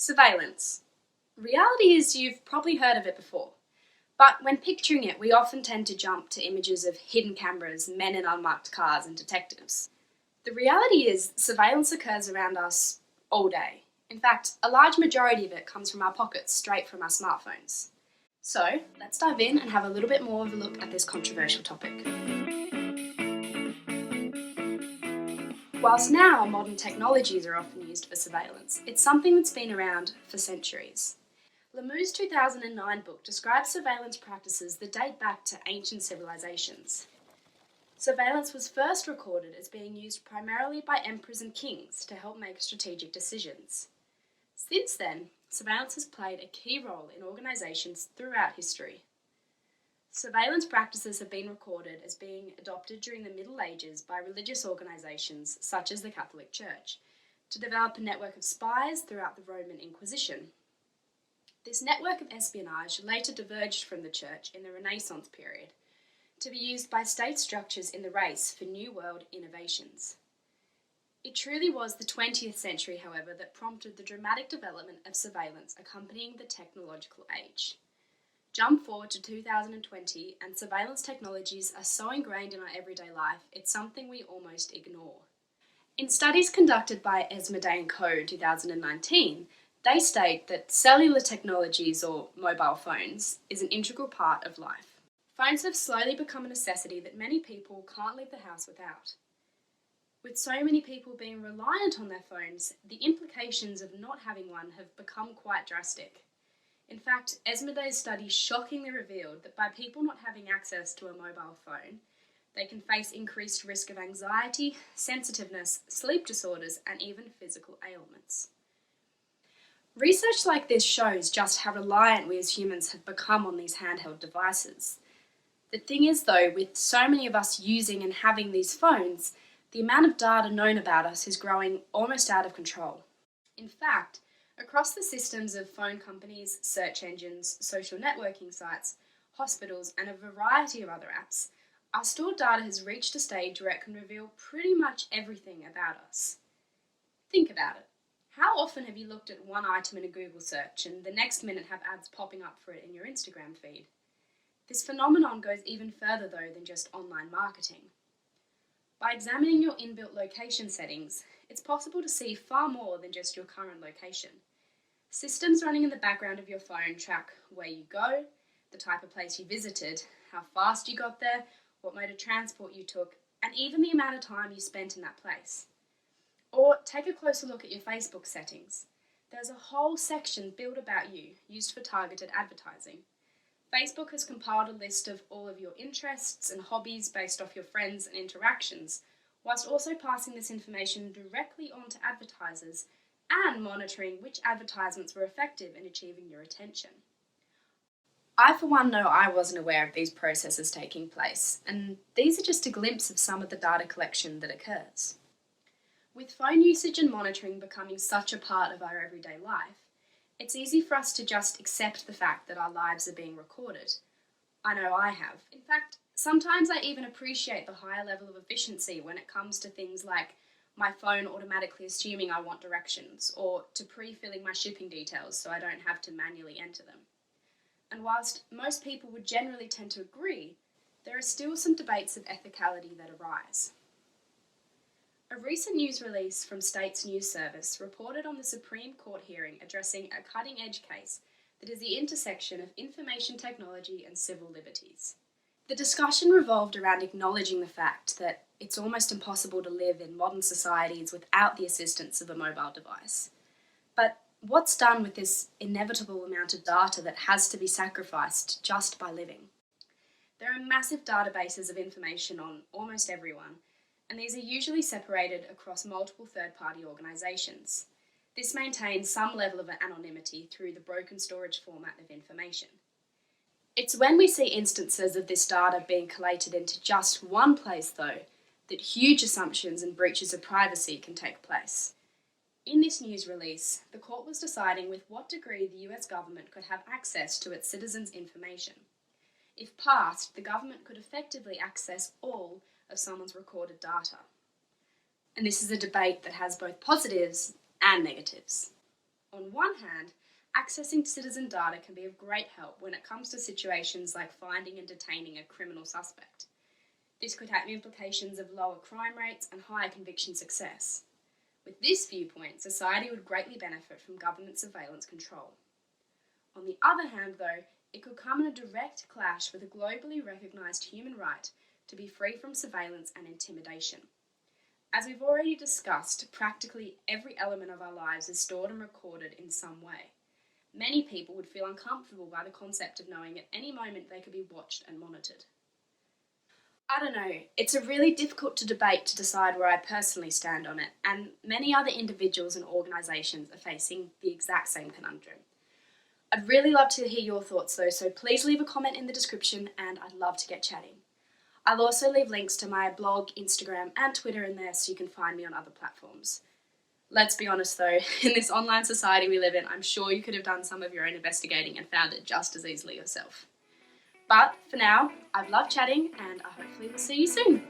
Surveillance. Reality is you've probably heard of it before, but when picturing it, we often tend to jump to images of hidden cameras, men in unmarked cars, and detectives. The reality is surveillance occurs around us all day. In fact, a large majority of it comes from our pockets, straight from our smartphones. So, let's dive in and have a little bit more of a look at this controversial topic. Whilst now modern technologies are often used for surveillance, it's something that's been around for centuries. Lemieux's 2009 book describes surveillance practices that date back to ancient civilizations. Surveillance was first recorded as being used primarily by emperors and kings to help make strategic decisions. Since then, surveillance has played a key role in organisations throughout history. Surveillance practices have been recorded as being adopted during the Middle Ages by religious organisations such as the Catholic Church to develop a network of spies throughout the Roman Inquisition. This network of espionage later diverged from the Church in the Renaissance period to be used by state structures in the race for New World innovations. It truly was the 20th century, however, that prompted the dramatic development of surveillance accompanying the technological age. Jump forward to 2020 and surveillance technologies are so ingrained in our everyday life, it's something we almost ignore. In studies conducted by Ezmadzadeh and Co. in 2019, they state that cellular technologies, or mobile phones, is an integral part of life. Phones have slowly become a necessity that many people can't leave the house without. With so many people being reliant on their phones, the implications of not having one have become quite drastic. In fact, Ezmadzadeh's study shockingly revealed that by people not having access to a mobile phone, they can face increased risk of anxiety, sensitiveness, sleep disorders, and even physical ailments. Research like this shows just how reliant we as humans have become on these handheld devices. The thing is though, with so many of us using and having these phones, the amount of data known about us is growing almost out of control. In fact, across the systems of phone companies, search engines, social networking sites, hospitals, and a variety of other apps, our stored data has reached a stage where it can reveal pretty much everything about us. Think about it. How often have you looked at one item in a Google search and the next minute have ads popping up for it in your Instagram feed? This phenomenon goes even further though than just online marketing. By examining your inbuilt location settings, it's possible to see far more than just your current location. Systems running in the background of your phone track where you go, the type of place you visited, how fast you got there, what mode of transport you took, and even the amount of time you spent in that place. Or take a closer look at your Facebook settings. There's a whole section built about you, used for targeted advertising. Facebook has compiled a list of all of your interests and hobbies based off your friends and interactions, whilst also passing this information directly on to advertisers and monitoring which advertisements were effective in achieving your attention. I, for one, know I wasn't aware of these processes taking place, and these are just a glimpse of some of the data collection that occurs. With phone usage and monitoring becoming such a part of our everyday life, it's easy for us to just accept the fact that our lives are being recorded. I know I have. In fact, sometimes I even appreciate the higher level of efficiency when it comes to things like my phone automatically assuming I want directions, or to pre-filling my shipping details so I don't have to manually enter them. And whilst most people would generally tend to agree, there are still some debates of ethicality that arise. A recent news release from State's News Service reported on the Supreme Court hearing addressing a cutting-edge case that is the intersection of information technology and civil liberties. The discussion revolved around acknowledging the fact that it's almost impossible to live in modern societies without the assistance of a mobile device. But what's done with this inevitable amount of data that has to be sacrificed just by living? There are massive databases of information on almost everyone, and these are usually separated across multiple third-party organisations. This maintains some level of anonymity through the broken storage format of information. It's when we see instances of this data being collated into just one place, though, that huge assumptions and breaches of privacy can take place. In this news release, the court was deciding with what degree the US government could have access to its citizens' information. If passed, the government could effectively access all of someone's recorded data. And this is a debate that has both positives and negatives. On one hand, accessing citizen data can be of great help when it comes to situations like finding and detaining a criminal suspect. This could have implications of lower crime rates and higher conviction success. With this viewpoint, society would greatly benefit from government surveillance control. On the other hand, though, it could come in a direct clash with a globally recognised human right to be free from surveillance and intimidation. As we've already discussed, practically every element of our lives is stored and recorded in some way. Many people would feel uncomfortable by the concept of knowing at any moment they could be watched and monitored. I don't know, it's a really difficult debate to decide where I personally stand on it, and many other individuals and organisations are facing the exact same conundrum. I'd really love to hear your thoughts though, so please leave a comment in the description and I'd love to get chatting. I'll also leave links to my blog, Instagram and Twitter in there so you can find me on other platforms. Let's be honest though, in this online society we live in, I'm sure you could have done some of your own investigating and found it just as easily yourself. But for now, I've loved chatting and I hopefully will see you soon.